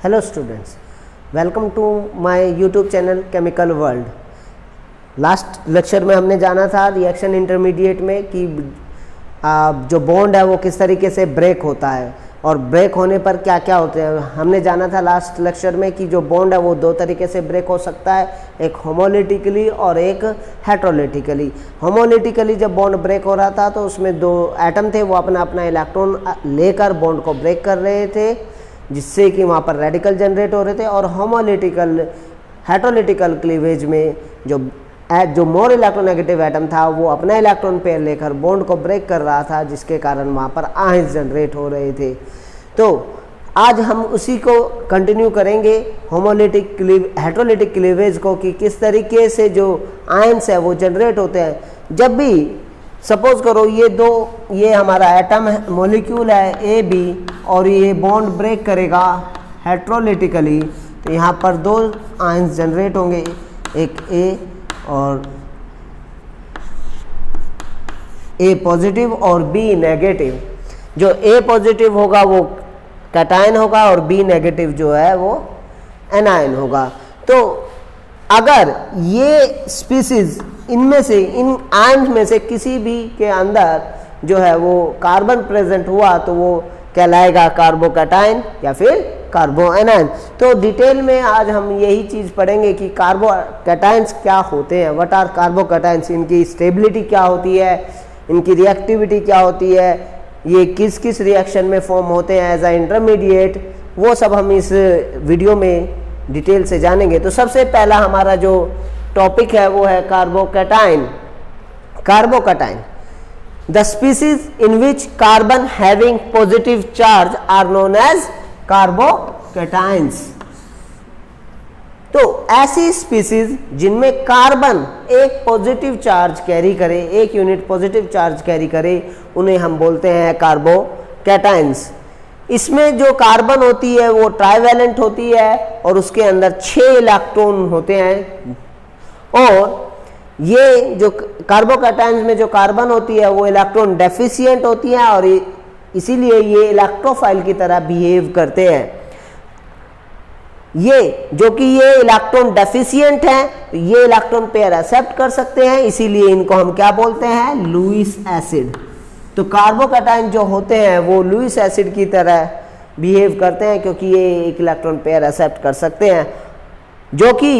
Hello students, welcome to my YouTube channel chemical world. Last lecture में हमने जाना था रिएक्शन इंटरमीडिएट में कि जो बॉन्ड है वो किस तरीके से ब्रेक होता है और ब्रेक होने पर क्या क्या होते हैं। हमने जाना था लास्ट लेक्चर में कि जो बॉन्ड है वो दो तरीके से ब्रेक हो सकता है, एक होमोलिटिकली और एक हेटेरोलिटिकली। होमोलिटिकली जब बॉन्ड ब्रेक हो रहा था तो उसमें दो एटम थे, वो अपना अपना इलेक्ट्रॉन लेकर बॉन्ड को ब्रेक कर रहे थे, जिससे कि वहाँ पर रेडिकल जनरेट हो रहे थे। और होमोलिटिकल हेटेरोलिटिकल क्लीवेज में जो मोर इलेक्ट्रोनेगेटिव एटम था वो अपना इलेक्ट्रॉन पेयर लेकर बॉन्ड को ब्रेक कर रहा था, जिसके कारण वहाँ पर आयंस जनरेट हो रहे थे। तो आज हम उसी को कंटिन्यू करेंगे, हेटेरोलिटिक क्लीवेज को, कि किस तरीके से जो आयंस है वो जनरेट होते हैं। जब भी सपोज करो ये हमारा एटम है, मॉलिक्यूल है ए बी, और ये बॉन्ड ब्रेक करेगा हेटेरोलिटिकली, तो यहाँ पर दो आयंस जनरेट होंगे, एक ए और ए पॉजिटिव और बी नेगेटिव। जो ए पॉजिटिव होगा वो कैटायन होगा और बी नेगेटिव जो है वो एनायन होगा। तो अगर ये स्पीसीज इनमें से, इन आयंस में से किसी भी के अंदर जो है वो कार्बन प्रेजेंट हुआ तो वो कहलाएगा कार्बोकैटायन या फिर कार्बोएनायन। तो डिटेल में आज हम यही चीज़ पढ़ेंगे कि कार्बोकैटायंस क्या होते हैं, व्हाट आर कार्बोकैटायंस, इनकी स्टेबिलिटी क्या होती है, इनकी रिएक्टिविटी क्या होती है, ये किस किस रिएक्शन में फॉर्म होते हैं एज अ इंटरमीडिएट, वो सब हम इस वीडियो में डिटेल से जानेंगे। तो सबसे पहला हमारा जो टॉपिक है वो है carbocation. Carbocation, the species in which carbon having positive charge are known as carbocations। तो ऐसी स्पीसीज जिनमें कार्बन एक पॉजिटिव चार्ज कैरी करे, एक यूनिट पॉजिटिव चार्ज कैरी करे, उन्हें हम बोलते हैं कार्बोकैटायंस। इसमें जो कार्बन होती है वो ट्राइवैलेंट होती है और उसके अंदर 6 इलेक्ट्रॉन होते हैं। और ये जो कार्बोकैटायंस में जो कार्बन होती है वो इलेक्ट्रॉन डेफिशिएंट होती है और इसीलिए ये इलेक्ट्रोफाइल की तरह बिहेव करते हैं। ये इलेक्ट्रॉन डेफिशिएंट हैं, तो ये इलेक्ट्रॉन पेयर एक्सेप्ट कर सकते हैं, इसीलिए इनको हम क्या बोलते हैं, लुईस एसिड। तो कार्बोकैटायन जो होते हैं वो लुईस एसिड की तरह बिहेव करते हैं क्योंकि ये एक इलेक्ट्रॉन पेयर एक्सेप्ट कर सकते हैं। जो कि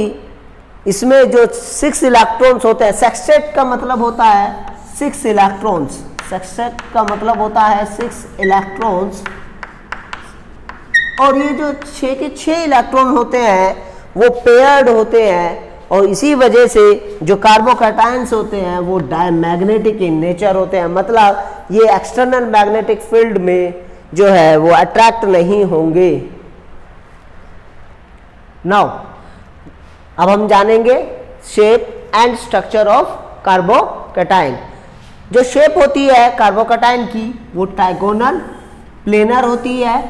इसमें जो 6 इलेक्ट्रॉन्स होते हैं, सेक्सटेट का मतलब होता है 6 इलेक्ट्रॉन्स, सेक्सटेट का मतलब होता है 6 इलेक्ट्रॉन्स। और ये जो 6 के 6 इलेक्ट्रॉन होते हैं वो पेयर्ड होते हैं, और इसी वजह से जो कार्बोकैटायंस होते हैं वो डायमैग्नेटिक इन नेचर होते हैं। मतलब ये एक्सटर्नल मैग्नेटिक फील्ड में जो है वो अट्रैक्ट नहीं होंगे। नाउ अब हम जानेंगे shape and structure of carbocation. जो शेप होती है कार्बोकैटायन की वो ट्राइगोनल प्लेनर होती है,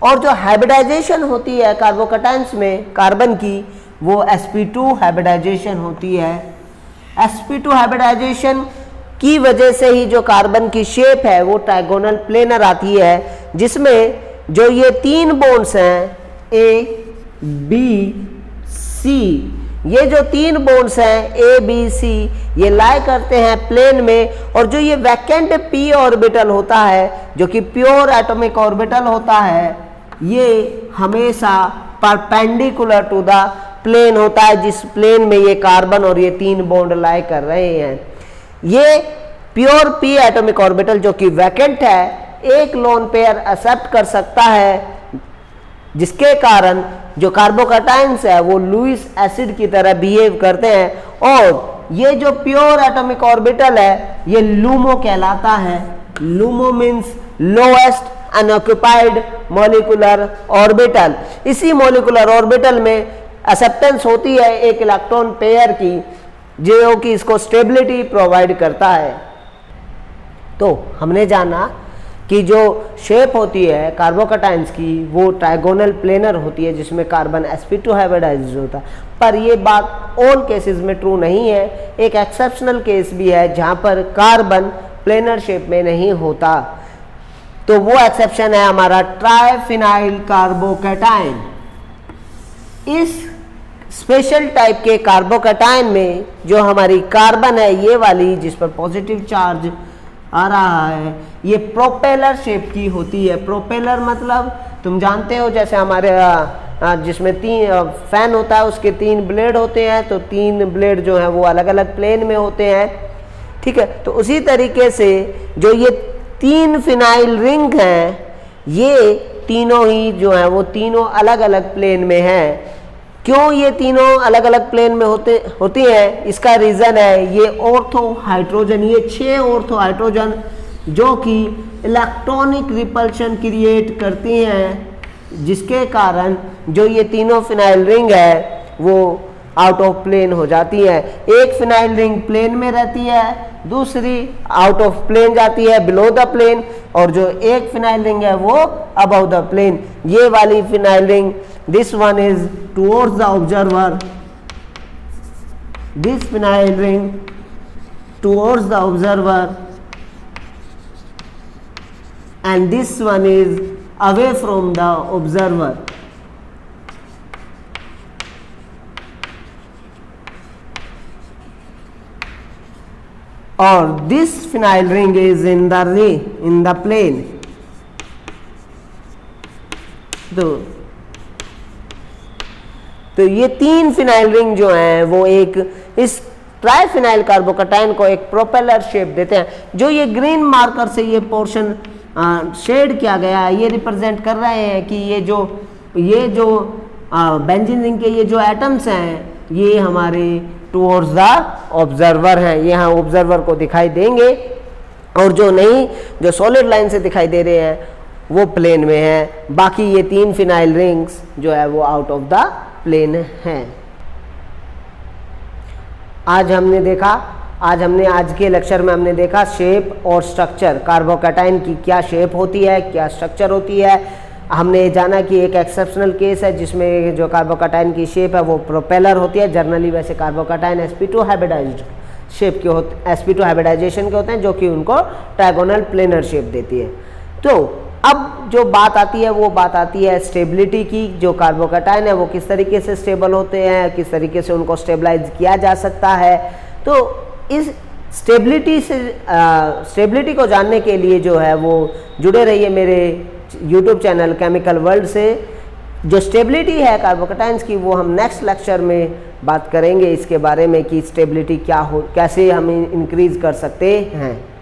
और जो हाइब्रिडाइजेशन होती है कार्बोकैटायंस में कार्बन की वो sp2 हाइब्रिडाइजेशन होती है। sp2 हाइब्रिडाइजेशन की वजह से ही जो कार्बन की शेप है वो ट्राइगोनल प्लेनर आती है, जिसमें जो ये 3 बॉन्ड्स हैं A, B, C, ये जो 3 बॉन्ड्स हैं A, B, C, ये लाई करते हैं प्लेन में। और जो ये वैकेंट p ऑर्बिटल होता है जो कि प्योर एटॉमिक ऑर्बिटल होता है, ये हमेशा परपेंडिकुलर टू द प्लेन होता है, जिस प्लेन में ये कार्बन और ये 3 बॉन्ड लाई कर रहे हैं। ये प्योर p एटॉमिक ऑर्बिटल जो कि वैकेंट है, एक लोन पेयर एक्सेप्ट कर सकता है, जिसके कारण जो कार्बोकैटायंस है वो लुईस एसिड की तरह बिहेव करते हैं। और ये जो प्योर एटॉमिक ऑर्बिटल है ये लूमो कहलाता है। LUMO means lowest unoccupied molecular orbital. इसी मॉलिक्यूलर ऑर्बिटल में एक्सेप्टेंस होती है एक इलेक्ट्रॉन पेयर की, जो कि इसको स्टेबिलिटी प्रोवाइड करता है। तो हमने जाना कि जो शेप होती है कार्बोकैटायंस की वो ट्राइगोनल प्लेनर होती है, जिसमें कार्बन sp2 हाइब्रिडाइज होता है। पर ये बात ऑल केसेस में ट्रू नहीं है, एक एक्सेप्शनल केस भी है जहाँ पर कार्बन प्लेनर शेप में नहीं होता। तो वो एक्सेप्शन है हमारा ट्राइफिनाइल कार्बोकैटायन। इस स्पेशल टाइप के कार्बोकैटायन में जो हमारी कार्बन है ये वाली, जिस पर पॉजिटिव चार्ज आ रहा है, ये प्रोपेलर शेप की होती है। प्रोपेलर मतलब तुम जानते हो, जैसे हमारे जिसमें तीन फैन होता है उसके तीन ब्लेड होते हैं, तो तीन ब्लेड जो है वो अलग अलग प्लेन में होते हैं, ठीक है। तो उसी तरीके से जो ये तीन फिनाइल रिंग हैं, ये तीनों ही जो है वो तीनों अलग अलग प्लेन में हैं। क्यों ये तीनों अलग अलग प्लेन में होती हैं? इसका रीज़न है ये ऑर्थो हाइड्रोजन, ये 6 ऑर्थो हाइड्रोजन जो कि इलेक्ट्रॉनिक रिपल्शन क्रिएट करती हैं, जिसके कारण जो ये तीनों फिनाइल रिंग है वो आउट ऑफ प्लेन हो जाती है। एक फिनाइल रिंग प्लेन में रहती है, दूसरी आउट ऑफ प्लेन जाती है, बिलो द प्लेन, और जो एक फिनाइल रिंग है वो अबव द प्लेन। ये वाली phenyl ring, this one is towards the observer, this phenyl ring towards the observer, and this one is away from the observer. Or this phenyl ring is in the plane. तो ये तीन phenyl ring जो हैं वो एक इस triphenyl carbocation को एक प्रोपेलर शेप देते हैं। जो ये ग्रीन मार्कर से ये पोर्शन शेड किया गया है, ये रिप्रेजेंट कर रहे हैं कि ये जो बेंजीन रिंग के ये जो एटम्स हैं ये हमारे टुवर्ड्स द ऑब्जर्वर हैं, यहाँ ऑब्जर्वर को दिखाई देंगे, और जो नहीं, जो सॉलिड लाइन से दिखाई दे रहे हैं वो प्लेन में हैं। बाकी ये तीन फिनाइल रिंग्स जो है वो आउट ऑफ द प्लेन हैं। आज के लेक्चर में हमने देखा शेप और स्ट्रक्चर, कार्बोकैटायन की क्या शेप होती है, क्या स्ट्रक्चर होती है। हमने जाना कि एक एक्सेप्शनल केस है जिसमें जो कार्बोकैटायन की शेप है वो प्रोपेलर होती है। जनरली वैसे कार्बोकैटायन sp2 हाइब्रिडाइज्ड शेप के sp2 हाइब्रिडाइजेशन के होते हैं, जो कि उनको ट्राइगोनल प्लेनर शेप देती है। तो अब जो बात आती है वो बात आती है स्टेबिलिटी की। जो कार्बोकैटायन है वो किस तरीके से स्टेबल होते हैं, किस तरीके से उनको स्टेबलाइज किया जा सकता है। तो इस स्टेबिलिटी को जानने के लिए जो है वो जुड़े रहिए मेरे YouTube चैनल केमिकल वर्ल्ड से। जो स्टेबिलिटी है कार्बोकैटायंस की वो हम नेक्स्ट लेक्चर में बात करेंगे इसके बारे में कि स्टेबिलिटी क्या हो, कैसे हम इंक्रीज कर सकते हैं।